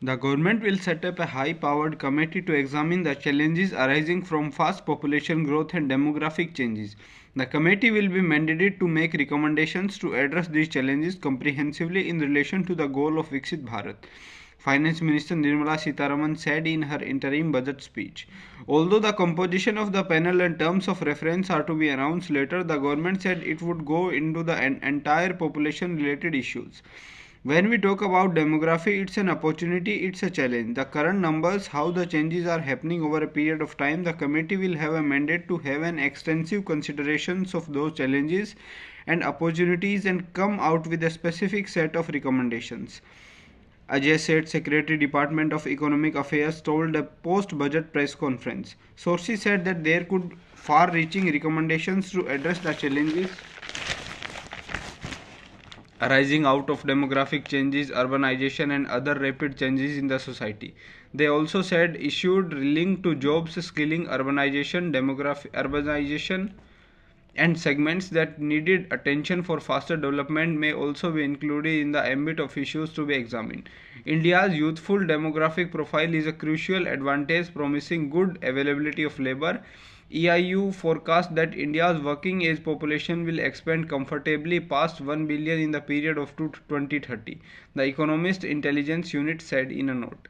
The government will set up a high-powered committee to examine the challenges arising from fast population growth and demographic changes. The committee will be mandated to make recommendations to address these challenges comprehensively in relation to the goal of Viksit Bharat. Finance Minister Nirmala Sitharaman said in her interim budget speech. Although the composition of the panel and terms of reference are to be announced later, the government said it would go into the entire population related issues. When we talk about demography, it's an opportunity, it's a challenge. The current numbers, how the changes are happening over a period of time, the committee will have a mandate to have an extensive considerations of those challenges and opportunities and come out with a specific set of recommendations. Ajay Seth, Secretary Department of Economic Affairs, told a post-budget press conference. Sources said that there could far-reaching recommendations to address the challenges arising out of demographic changes, urbanization, and other rapid changes in the society. They also said issued linked to jobs, skilling, urbanization, and segments that needed attention for faster development may also be included in the ambit of issues to be examined. India's youthful demographic profile is a crucial advantage promising good availability of labor. EIU forecasts that India's working age population will expand comfortably past 1 billion in the period of 2030, the Economist Intelligence Unit said in a note.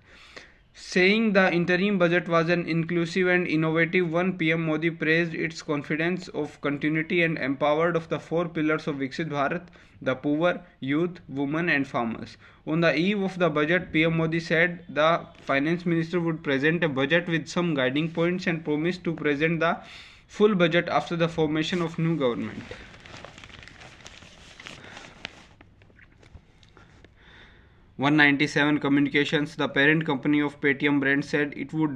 Saying the interim budget was an inclusive and innovative one, PM Modi praised its confidence of continuity and empowered of the four pillars of Viksit Bharat, the poor, youth, women and farmers. On the eve of the budget, PM Modi said the finance minister would present a budget with some guiding points and promised to present the full budget after the formation of new government. 197 Communications, the parent company of Paytm brand, said it would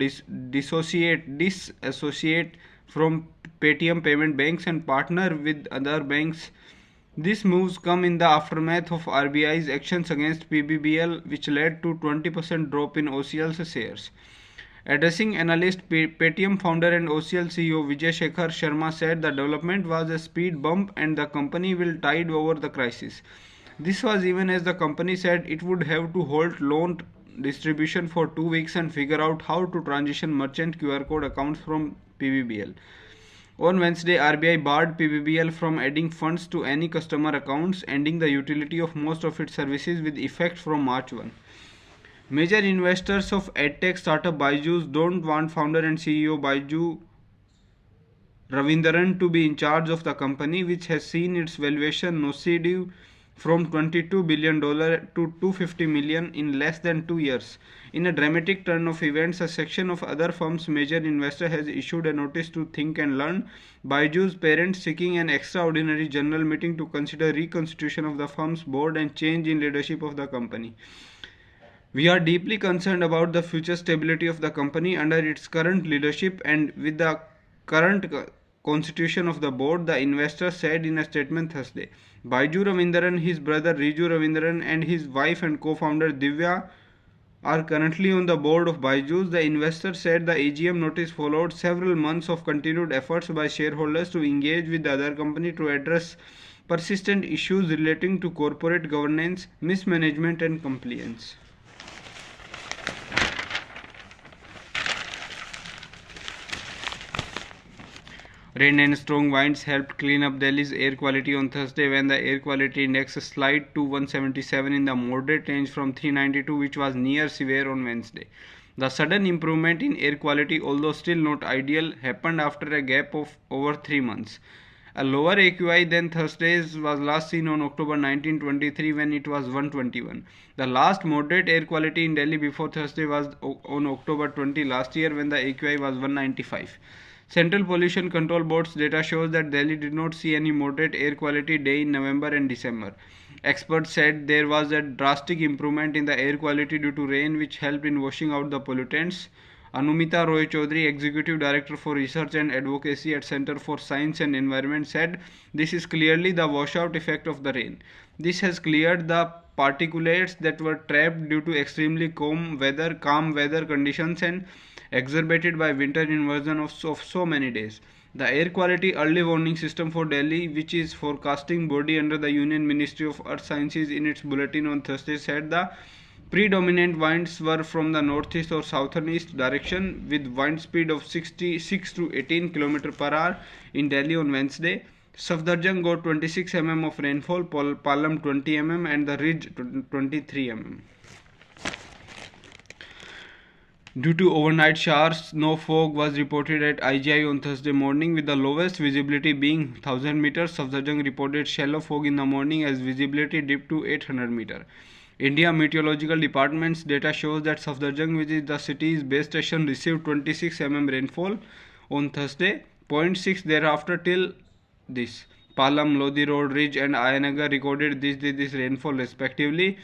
disassociate from Paytm payment banks and partner with other banks. These moves come in the aftermath of RBI's actions against PBBL, which led to 20% drop in OCL's shares. Addressing analysts, Paytm founder and OCL CEO Vijay Shekhar Sharma said the development was a speed bump and the company will tide over the crisis. This was even as the company said it would have to halt loan distribution for 2 weeks and figure out how to transition merchant QR code accounts from PBBL. On Wednesday, RBI barred PBBL from adding funds to any customer accounts, ending the utility of most of its services with effect from March 1. Major investors of edtech startup Byju's don't want founder and CEO Byju Ravindaran to be in charge of the company, which has seen its valuation nosedive from $22 billion to $250 million in less than 2 years. In a dramatic turn of events, a section of other firm's major investor has issued a notice to Think and Learn, Byju's parent, seeking an extraordinary general meeting to consider reconstitution of the firm's board and change in leadership of the company. We are deeply concerned about the future stability of the company under its current leadership and with the current constitution of the board, the investor said in a statement Thursday. Byju Ravindaran, his brother Riju Ravindaran and his wife and co-founder Divya are currently on the board of Byju's. The investor said the AGM notice followed several months of continued efforts by shareholders to engage with the other company to address persistent issues relating to corporate governance, mismanagement and compliance. Rain and strong winds helped clean up Delhi's air quality on Thursday when the air quality index slid to 177 in the moderate range from 392, which was near severe on Wednesday. The sudden improvement in air quality, although still not ideal, happened after a gap of over 3 months. A lower AQI than Thursday's was last seen on October 1923 when it was 121. The last moderate air quality in Delhi before Thursday was on October 20 last year when the AQI was 195. Central Pollution Control Board's data shows that Delhi did not see any moderate air quality day in November and December. Experts said there was a drastic improvement in the air quality due to rain, which helped in washing out the pollutants. Anumita Roy Chaudhary, Executive Director for Research and Advocacy at Center for Science and Environment, said this is clearly the washout effect of the rain. This has cleared the particulates that were trapped due to extremely calm weather conditions and exacerbated by winter inversion of so many days. The air quality early warning system for Delhi, which is forecasting body under the Union Ministry of Earth Sciences, in its bulletin on Thursday said the Predominant winds were from the northeast or southeast direction with wind speed of 66 to 18 km per hour in Delhi on Wednesday. Safdarjung got 26 mm of rainfall, Palam 20 mm and the Ridge 23 mm. Due to overnight showers, snow fog was reported at IGI on Thursday morning with the lowest visibility being 1000 meters. Safdarjung reported shallow fog in the morning as visibility dipped to 800 meters. India Meteorological Department's data shows that Safdarjung, which is the city's base station, received 26 mm rainfall on Thursday, zero point 0.6 thereafter till this. Palam, Lodi Road, Ridge and Ayanagar recorded this rainfall respectively.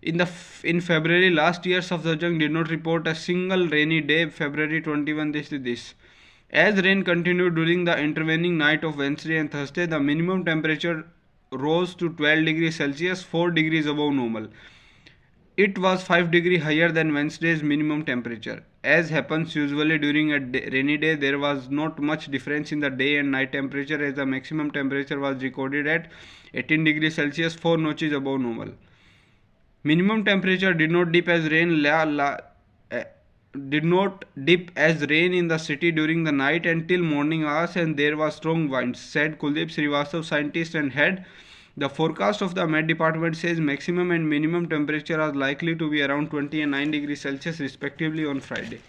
In February last year, Safdarjung did not report a single rainy day. February 21 this. As rain continued during the intervening night of Wednesday and Thursday, the minimum temperature rose to 12 degrees Celsius, 4 degrees above normal. It was 5 degrees higher than Wednesday's minimum temperature. As happens usually during a rainy day, there was not much difference in the day and night temperature as the maximum temperature was recorded at 18 degrees Celsius, 4 notches above normal. Minimum temperature did not dip as rain in the city during the night until morning hours, and there was strong winds, said Kuldeep Srivastav, scientist and head. The forecast of the Met Department says maximum and minimum temperature are likely to be around 20 and 9 degrees Celsius respectively on Friday.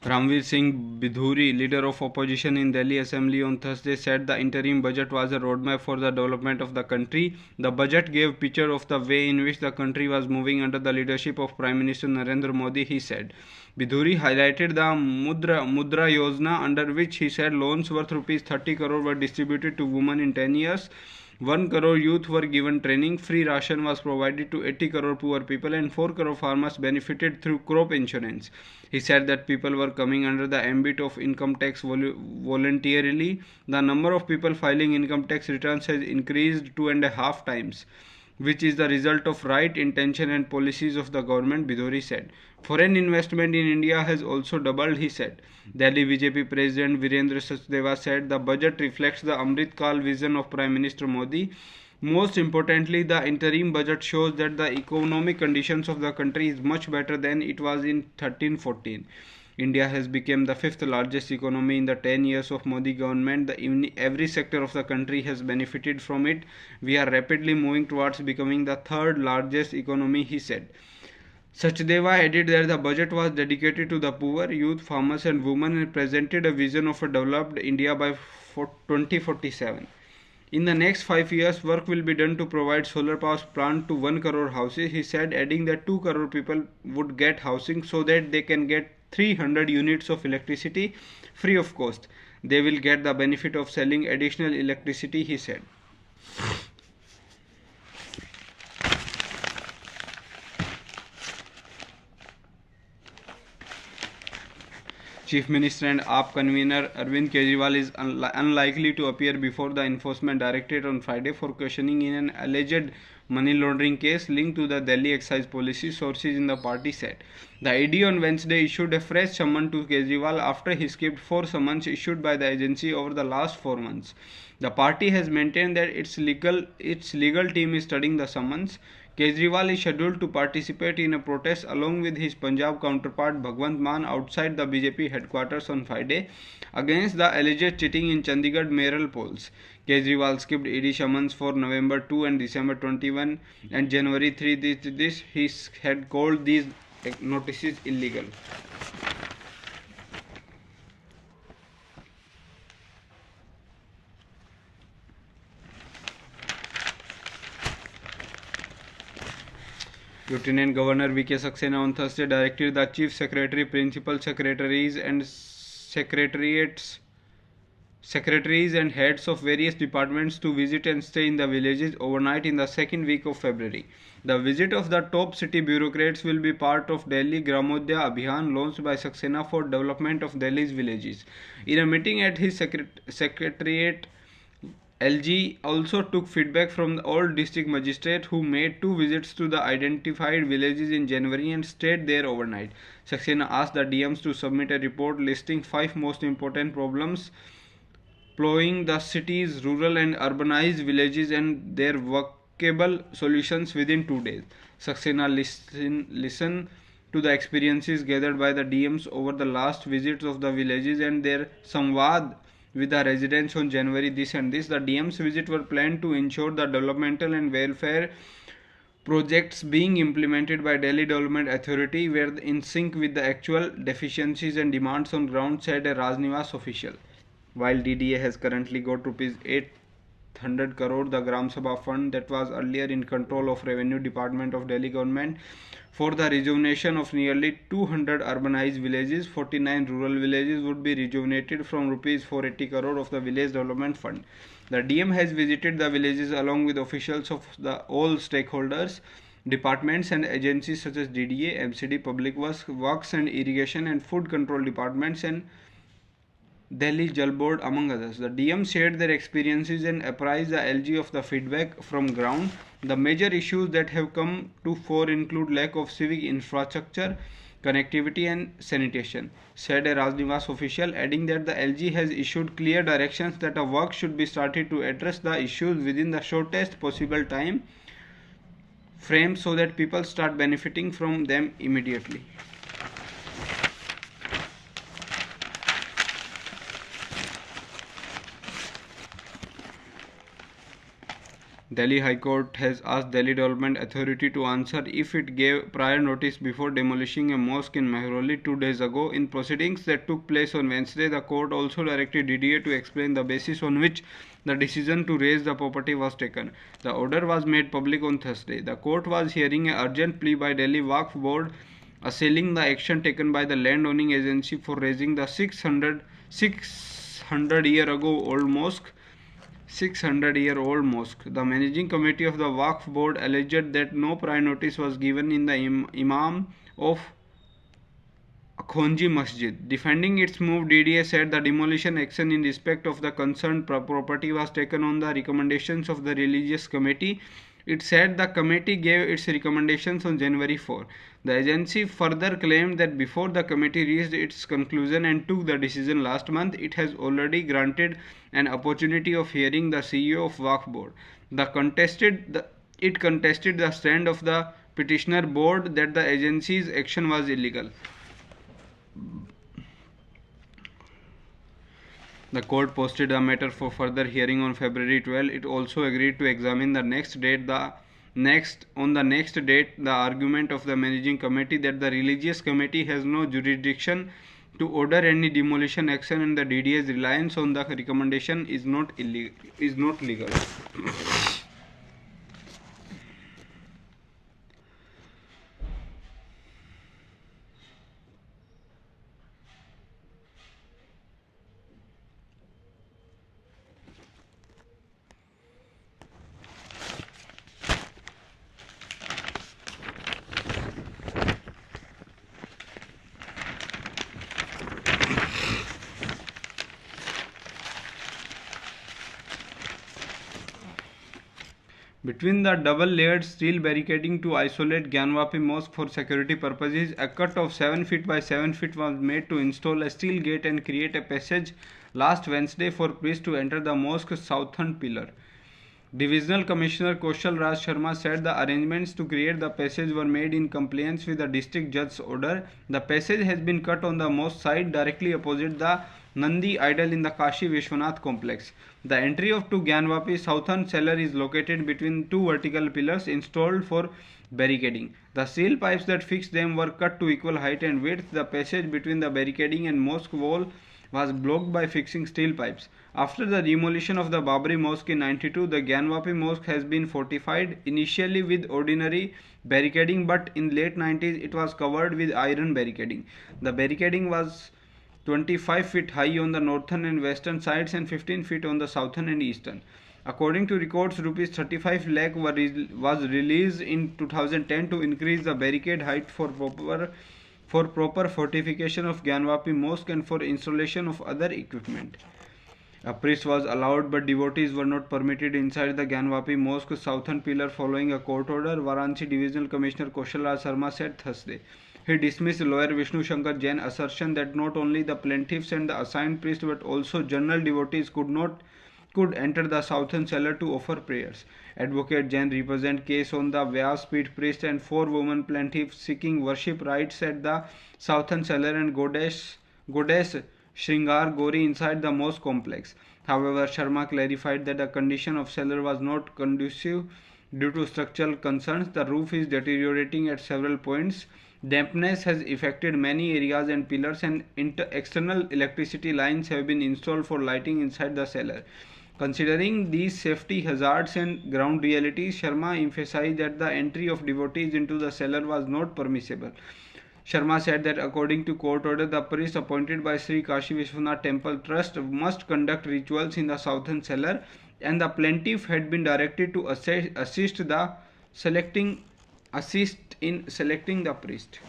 Ramveer Singh Bidhuri, leader of opposition in Delhi Assembly on Thursday, said the interim budget was a roadmap for the development of the country. The budget gave picture of the way in which the country was moving under the leadership of Prime Minister Narendra Modi, he said. Bidhuri highlighted the Mudra Yojana, under which he said loans worth rupees 30 crore were distributed to women in 10 years. 1 crore youth were given training, free ration was provided to 80 crore poor people and 4 crore farmers benefited through crop insurance. He said that people were coming under the ambit of income tax voluntarily. The number of people filing income tax returns has increased 2.5 times, which is the result of right intention and policies of the government, Bidhuri said. Foreign investment in India has also doubled, he said. Delhi BJP President Virendra Sachdeva said the budget reflects the Amrit Kal vision of Prime Minister Modi. Most importantly, the interim budget shows that the economic conditions of the country is much better than it was in 13-14. India has become the fifth largest economy in the 10 years of Modi government. Every sector of the country has benefited from it. We are rapidly moving towards becoming the third largest economy, he said. Sachdeva added that the budget was dedicated to the poor, youth, farmers and women and presented a vision of a developed India by 2047. In the next 5 years, work will be done to provide solar power plant to 1 crore houses, he said, adding that 2 crore people would get housing so that they can get 300 units of electricity free of cost. They will get the benefit of selling additional electricity, he said. Chief Minister and AAP convener Arvind Kejriwal is unlikely to appear before the Enforcement Directorate on Friday for questioning in an alleged money laundering case linked to the Delhi excise policy, sources in the party said. The ED on Wednesday issued a fresh summons to Kejriwal after he skipped 4 summons issued by the agency over the last 4 months. The party has maintained that its legal team is studying the summons. Kejriwal is scheduled to participate in a protest along with his Punjab counterpart Bhagwant Mann outside the BJP headquarters on Friday against the alleged cheating in Chandigarh mayoral polls. Kejriwal skipped ED summons for November 2 and December 21 and January 3. He had called these notices illegal. Lieutenant Governor V.K. Saxena on Thursday directed the Chief Secretary, Principal Secretaries and Secretaries and heads of various departments to visit and stay in the villages overnight in the second week of February. The visit of the top city bureaucrats will be part of Delhi Gramodaya Abhiyan launched by Saxena for development of Delhi's villages. In a meeting at his secretariat LG also took feedback from the old district magistrate who made 2 visits to the identified villages in January and stayed there overnight. Saxena asked the DMs to submit a report listing 5 most important problems plowing the city's rural and urbanized villages and their workable solutions within 2 days. Saxena listened to the experiences gathered by the DMs over the last visits of the villages and their samvad with the residents on January this and this. The DM's visit were planned to ensure the developmental and welfare projects being implemented by Delhi Development Authority were in sync with the actual deficiencies and demands on ground, said a Rajnivas official. While DDA has currently got rupees 800 crore, the Gram Sabha fund that was earlier in control of Revenue Department of Delhi government for the rejuvenation of nearly 200 urbanized villages, 49 rural villages would be rejuvenated from rupees 480 crore of the village development fund. The DM has visited the villages along with officials of all stakeholders, departments and agencies such as DDA, MCD, Public Works and Irrigation and Food Control Departments and Delhi Jal Board among others. The DM shared their experiences and apprised the LG of the feedback from ground. The major issues that have come to fore include lack of civic infrastructure, connectivity and sanitation, said a Rajnivas official, adding that the LG has issued clear directions that a work should be started to address the issues within the shortest possible time frame so that people start benefiting from them immediately. Delhi High Court has asked Delhi Development Authority to answer if it gave prior notice before demolishing a mosque in Mehrauli 2 days ago. In proceedings that took place on Wednesday, the court also directed DDA to explain the basis on which the decision to raise the property was taken. The order was made public on Thursday. The court was hearing an urgent plea by Delhi Waqf Board assailing the action taken by the land owning agency for raising the 600-year-old mosque. 600-year-old mosque. The managing committee of the Waqf board alleged that no prior notice was given in the Imam of Khonji Masjid. Defending its move, DDA said the demolition action in respect of the concerned property was taken on the recommendations of the religious committee. It said the committee gave its recommendations on January 4. The agency further claimed that before the committee reached its conclusion and took the decision last month, it has already granted an opportunity of hearing the CEO of Waqf Board. It contested the stand of the petitioner board that the agency's action was illegal. The court posted the matter for further hearing on February 12. It also agreed to examine the next date. The next date, the argument of the managing committee that the religious committee has no jurisdiction to order any demolition action and the DDA's reliance on the recommendation is not legal. Between the double-layered steel barricading to isolate Gyanvapi Mosque for security purposes, a cut of 7 feet by 7 feet was made to install a steel gate and create a passage last Wednesday for priests to enter the mosque's southern pillar. Divisional Commissioner Kaushal Raj Sharma said the arrangements to create the passage were made in compliance with the district judge's order. The passage has been cut on the mosque side directly opposite the Nandi idol in the Kashi Vishwanath complex. The entry to Gyanvapi southern cellar is located between two vertical pillars installed for barricading. The steel pipes that fixed them were cut to equal height and width. The passage between the barricading and mosque wall was blocked by fixing steel pipes. After the demolition of the Babri Mosque in 92, the Gyanvapi Mosque has been fortified, initially with ordinary barricading, but in late 90s it was covered with iron barricading. The barricading was 25 feet high on the northern and western sides and 15 feet on the southern and eastern. According to records, rupees 35 lakh was released in 2010 to increase the barricade height for proper fortification of Gyanvapi Mosque and for installation of other equipment. A priest was allowed, but devotees were not permitted inside the Gyanvapi Mosque southern pillar following a court order, Varanasi Divisional Commissioner Kaushal Raj Sharma said Thursday. He dismissed lawyer Vishnu Shankar Jain's assertion that not only the plaintiffs and the assigned priests but also general devotees could enter the southern cellar to offer prayers. Advocate Jain represents case on the Vyaspeeth priest and 4 women plaintiffs seeking worship rights at the southern cellar and goddess Shringar Gori inside the mosque complex. However, Sharma clarified that the condition of cellar was not conducive due to structural concerns. The roof is deteriorating at several points. Dampness has affected many areas and pillars and external electricity lines have been installed for lighting inside the cellar. Considering these safety hazards and ground realities, Sharma emphasized that the entry of devotees into the cellar was not permissible. Sharma said that according to court order, the priest appointed by Sri Kashi Vishwanath Temple Trust must conduct rituals in the southern cellar, and the plaintiff had been directed to assist in selecting the priest.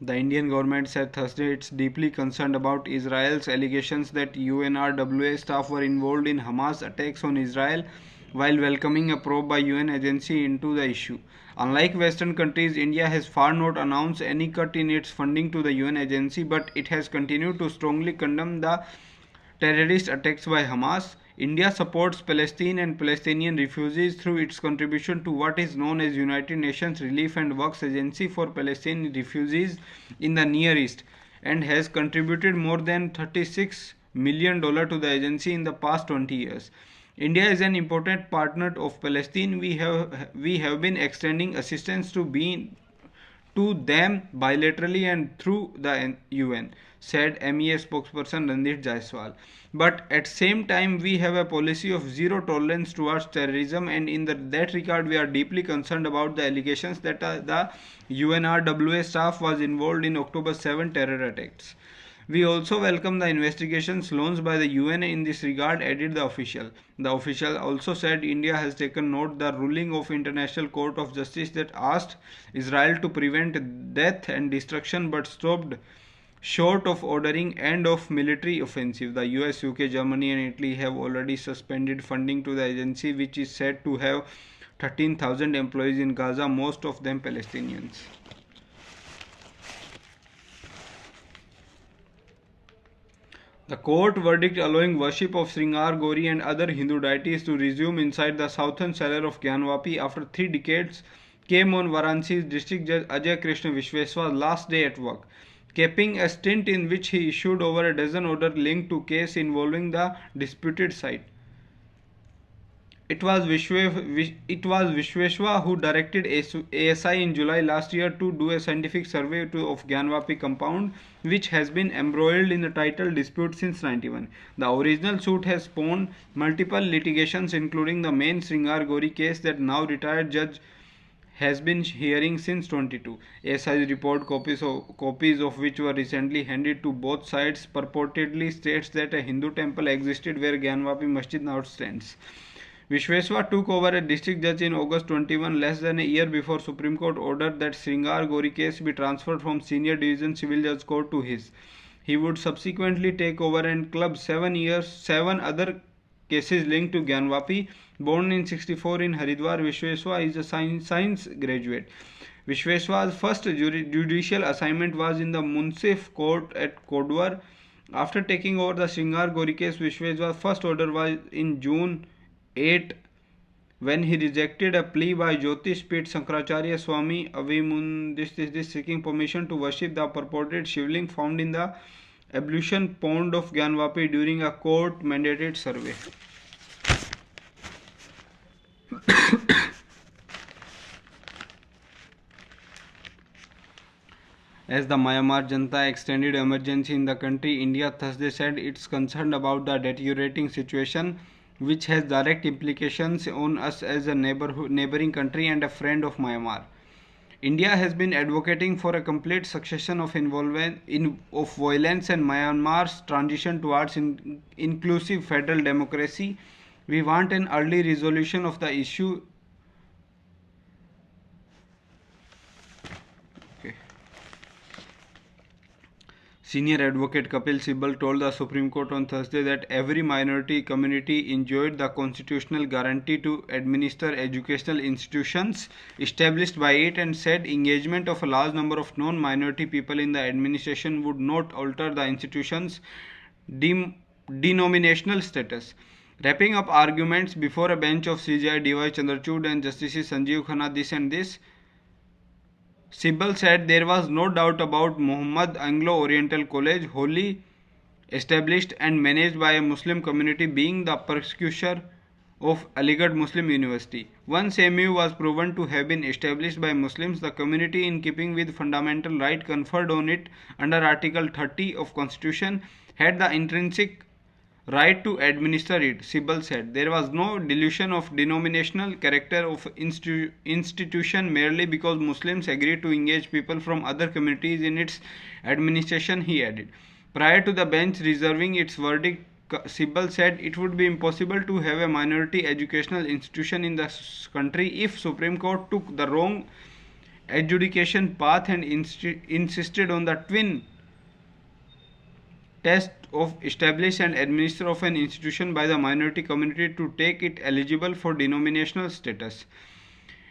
The Indian government said Thursday it's deeply concerned about Israel's allegations that UNRWA staff were involved in Hamas attacks on Israel while welcoming a probe by UN agency into the issue. Unlike Western countries, India has far not announced any cut in its funding to the UN agency, but it has continued to strongly condemn the terrorist attacks by Hamas. India supports Palestine and Palestinian refugees through its contribution to what is known as United Nations Relief and Works Agency for Palestinian Refugees in the Near East and has contributed more than $36 million to the agency in the past 20 years. India is an important partner of Palestine. We have been extending assistance to them bilaterally and through the UN, said MEA spokesperson Ranjit Jaiswal. But at same time, we have a policy of zero tolerance towards terrorism, and in that regard, we are deeply concerned about the allegations that the UNRWA staff was involved in October 7 terror attacks. We also welcome the investigations launched by the UN in this regard, added the official. The official also said India has taken note the ruling of International Court of Justice that asked Israel to prevent death and destruction but stopped short of ordering end of military offensive. The US, UK, Germany and Italy have already suspended funding to the agency, which is said to have 13,000 employees in Gaza, most of them Palestinians. The court verdict allowing worship of Sringar Gori and other Hindu deities to resume inside the southern cellar of Gyanvapi after 3 decades came on Varanasi's district judge Ajay Krishna Vishweswa's last day at work, capping a stint in which he issued over a dozen orders linked to case involving the disputed site. It was Vishweswa who directed ASI in July last year to do a scientific survey of Gyanvapi compound, which has been embroiled in the title dispute since 91. The original suit has spawned multiple litigations, including the main Sringar Gori case that now retired judge has been hearing since 22. ASI's report, copies of which were recently handed to both sides, purportedly states that a Hindu temple existed where Gyanvapi Masjid now stands. Vishweswa took over as district judge in August 21, less than a year before Supreme Court ordered that Sringar Gori case be transferred from Senior Division Civil Judge Court to his. He would subsequently take over and club 7 other cases linked to Gyanvapi. Born in 64 in Haridwar, Vishweswa is a science graduate. Vishweswa's first judicial assignment was in the Munsif Court at Kodwar. After taking over the Sringar Gori case, Vishweswa's first order was in June 8 when he rejected a plea by Jyotish Pit Sankaracharya Swami Avimundis seeking permission to worship the purported Shivling found in the ablution pond of Gyanvapi during a court mandated survey. As the Myanmar Junta extended emergency in the country, India Thursday said it's concerned about the deteriorating situation, which has direct implications on us as a neighboring country and a friend of Myanmar. India has been advocating for a complete cessation of violence and Myanmar's transition towards inclusive federal democracy. We want an early resolution of the issue. Senior advocate Kapil Sibal told the Supreme Court on Thursday that every minority community enjoyed the constitutional guarantee to administer educational institutions established by it, and said engagement of a large number of non-minority people in the administration would not alter the institution's denominational status. Wrapping up arguments before a bench of CJI D.Y. Chandrachud and Justices Sanjeev Khanna this, Sibal said there was no doubt about Muhammad Anglo Oriental College, wholly established and managed by a Muslim community, being the precursor of Aligarh Muslim University. Once AMU was proven to have been established by Muslims, the community, in keeping with fundamental right conferred on it under Article 30 of Constitution, had the intrinsic right to administer it. Sibal said there was no dilution of denominational character of institution merely because Muslims agreed to engage people from other communities in its administration, he added. Prior to the bench reserving its verdict, Sibal said it would be impossible to have a minority educational institution in the country if Supreme Court took the wrong adjudication path and insisted on the twin test of establish and administer of an institution by the minority community to take it eligible for denominational status.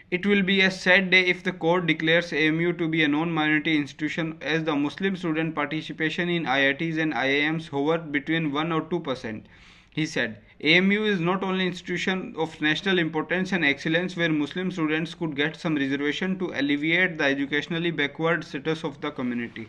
It will be a sad day if the court declares AMU to be a non-minority institution, as the Muslim student participation in IITs and IIMs hovered between 1 or 2%. He said, AMU is not only an institution of national importance and excellence where Muslim students could get some reservation to alleviate the educationally backward status of the community.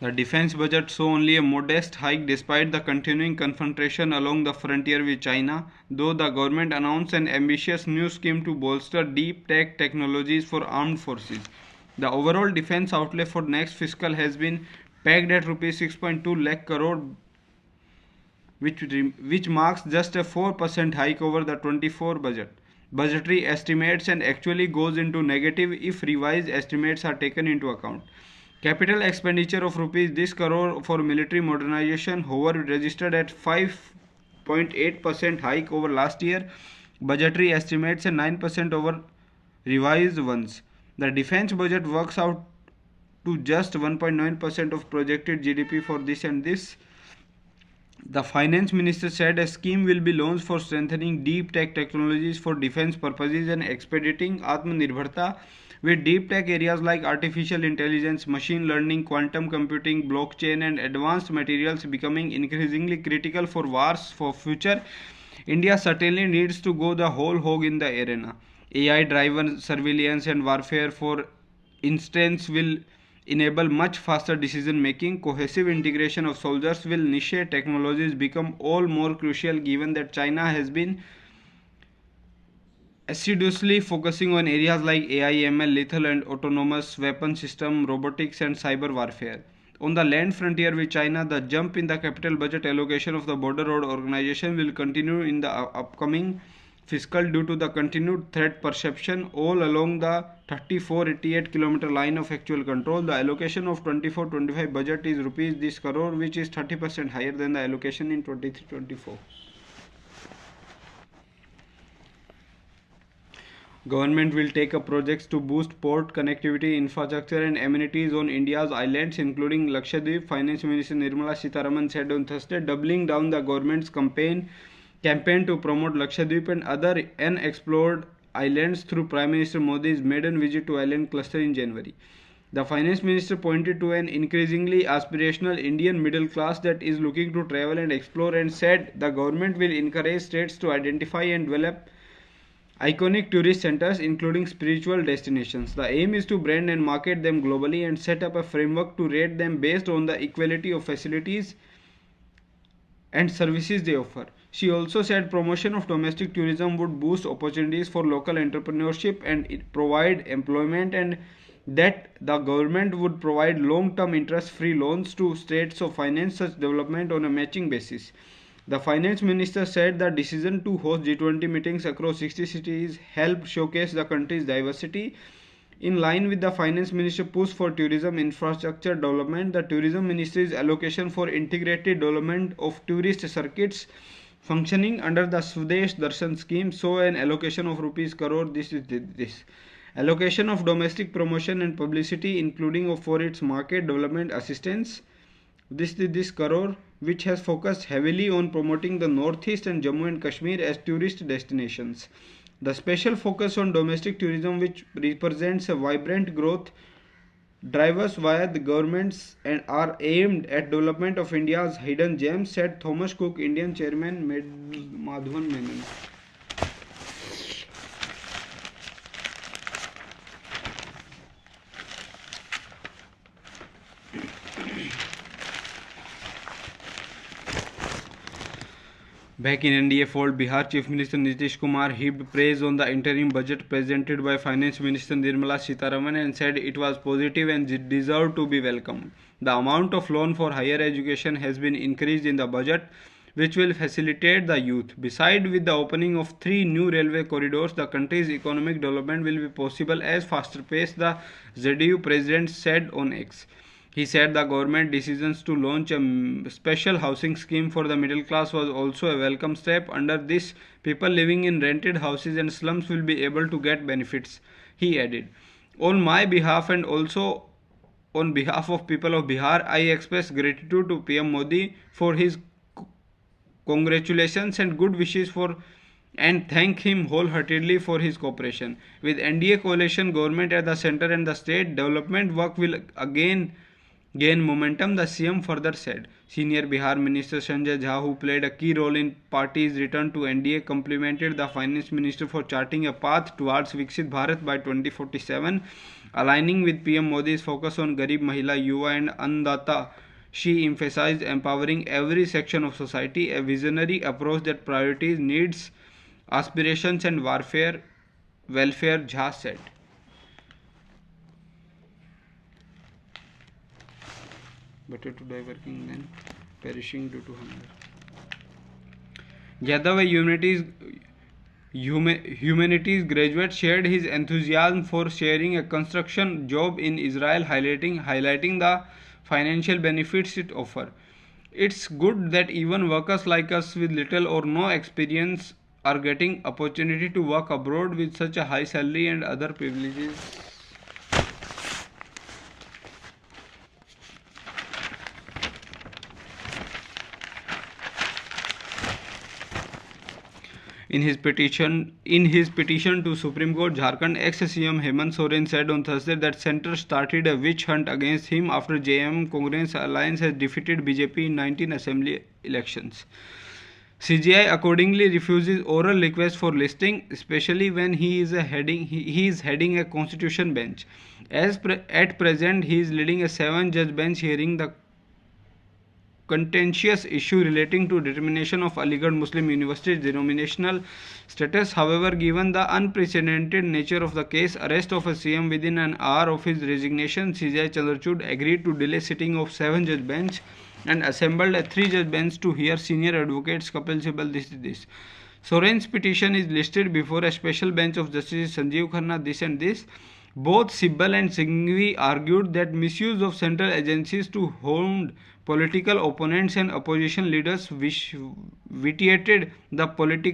The defense budget saw only a modest hike despite the continuing confrontation along the frontier with China, though the government announced an ambitious new scheme to bolster deep tech technologies for armed forces. The overall defense outlay for next fiscal has been pegged at Rs 6.2 lakh crore, which marks just a 4% hike over the 24 budgetary estimates, and actually goes into negative if revised estimates are taken into account. Capital expenditure of rupees this crore for military modernization, however, registered at 5.8% hike over last year. Budgetary estimates and 9% over revised ones. The defense budget works out to just 1.9% of projected GDP for this and this. The finance minister said a scheme will be launched for strengthening deep tech technologies for defense purposes and expediting Atmanirbharta, with deep tech areas like artificial intelligence, machine learning, quantum computing, blockchain, and advanced materials becoming increasingly critical for wars for future. India certainly needs to go the whole hog in the arena. AI-driven surveillance and warfare, for instance, will enable much faster decision making. Cohesive integration of soldiers will niche technologies become all more crucial, given that China has been assiduously focusing on areas like AI, ML, lethal and autonomous weapon system, robotics and cyber warfare. On the land frontier with China, the jump in the capital budget allocation of the Border Road Organization will continue in the upcoming fiscal due to the continued threat perception all along the 3488 km line of actual control. The allocation of 24-25 budget is rupees this crore, which is 30% higher than the allocation in 23-24. Government will take up projects to boost port connectivity, infrastructure and amenities on India's islands, including Lakshadweep. Finance Minister Nirmala Sitharaman said on Thursday, doubling down the government's campaign to promote Lakshadweep and other unexplored islands through Prime Minister Modi's maiden visit to island cluster in January. The Finance Minister pointed to an increasingly aspirational Indian middle class that is looking to travel and explore, and said the government will encourage states to identify and develop iconic tourist centers, including spiritual destinations. The aim is to brand and market them globally and set up a framework to rate them based on the equality of facilities and services they offer. She also said promotion of domestic tourism would boost opportunities for local entrepreneurship and provide employment, and that the government would provide long-term interest-free loans to states to finance such development on a matching basis. The finance minister said the decision to host G20 meetings across 60 cities helped showcase the country's diversity In line with the Finance Ministry push for tourism infrastructure development, the Tourism Ministry's allocation for integrated development of tourist circuits functioning under the Swadesh Darshan scheme saw an allocation of rupees crore. This allocation of domestic promotion and publicity, including for its market development assistance. This crore, which has focused heavily on promoting the Northeast and Jammu and Kashmir as tourist destinations. The special focus on domestic tourism, which represents a vibrant growth drivers via the governments and are aimed at development of India's hidden gems, said Thomas Cook Indian chairman Madhavan Menon. Back in NDA fold, Bihar Chief Minister Nitish Kumar heaped praise on the interim budget presented by Finance Minister Nirmala Sitharaman and said it was positive and deserved to be welcomed. The amount of loan for higher education has been increased in the budget, which will facilitate the youth. Besides, with the opening of 3 new railway corridors, the country's economic development will be possible at faster pace, the ZDU president said on X. He said the government decisions to launch a special housing scheme for the middle class was also a welcome step. Under this, people living in rented houses and slums will be able to get benefits, he added. On my behalf and also on behalf of people of Bihar, I express gratitude to PM Modi for his congratulations and good wishes and thank him wholeheartedly for his cooperation. With NDA coalition government at the center and the state, development work will again gain momentum, the CM further said. Senior Bihar Minister Sanjay Jha, who played a key role in party's return to NDA, complimented the Finance Minister for charting a path towards Viksit Bharat by 2047, aligning with PM Modi's focus on Garib Mahila, Yuva and Annadata. She emphasized empowering every section of society, a visionary approach that prioritizes needs, aspirations and welfare, Jha said. Better to die working than perishing due to hunger. Yadav, humanities graduate, shared his enthusiasm for sharing a construction job in Israel, highlighting the financial benefits it offers. It's good that even workers like us with little or no experience are getting opportunity to work abroad with such a high salary and other privileges. In his petition to Supreme Court, Jharkhand ex-CM Hemant Soren said on Thursday that Centre started a witch hunt against him after JM Congress alliance has defeated BJP in 19 assembly elections. CGI accordingly refuses oral requests for listing, especially when he is heading a constitution bench. At present, he is leading a 7-judge bench hearing the contentious issue relating to determination of Aligarh Muslim University's denominational status. However, given the unprecedented nature of the case, arrest of a CM within an hour of his resignation, CJI Chandrachud agreed to delay sitting of 7-judge bench and assembled a 3-judge bench to hear senior advocates Kapil Sibal. This. Soren's petition is listed before a special bench of Justices Sanjeev Khanna. This. Both Sibal and Singhvi argued that misuse of central agencies to hound political opponents and opposition leaders vitiated the polity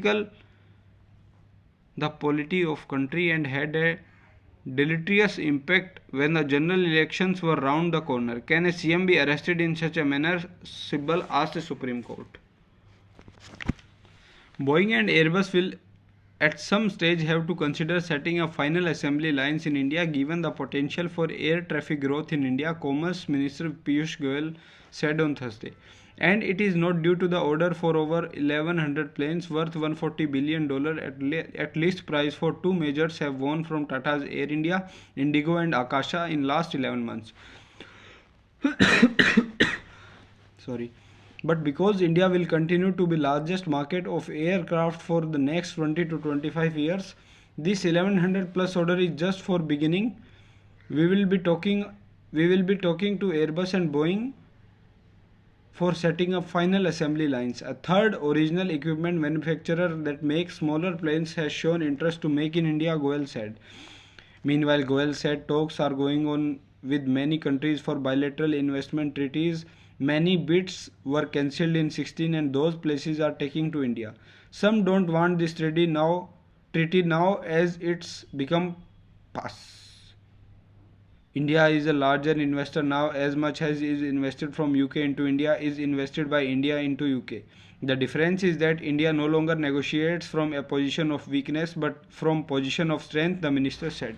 of country and had a deleterious impact when the general elections were round the corner. Can a CM be arrested in such a manner? Sibal asked the Supreme Court. Boeing and Airbus will at some stage have to consider setting up final assembly lines in India given the potential for air traffic growth in India, Commerce Minister Piyush Goyal said on Thursday. And it is not due to the order for over 1100 planes worth $140 billion at least price for 2 majors have won from Tata's Air India, Indigo and Akasha in last 11 months. But because India will continue to be largest market of aircraft for the next 20 to 25 years, this 1100 plus order is just for beginning. We will be talking to Airbus and Boeing for setting up final assembly lines. A third original equipment manufacturer that makes smaller planes has shown interest to make in India, Goyal said. Meanwhile, Goel said talks are going on with many countries for bilateral investment treaties. Many bids were cancelled in 16 and those places are taking to India. Some don't want this treaty now as it's become pass. India is a larger investor now. As much as is invested from UK into India is invested by India into UK. The difference is that India no longer negotiates from a position of weakness but from position of strength, the minister said.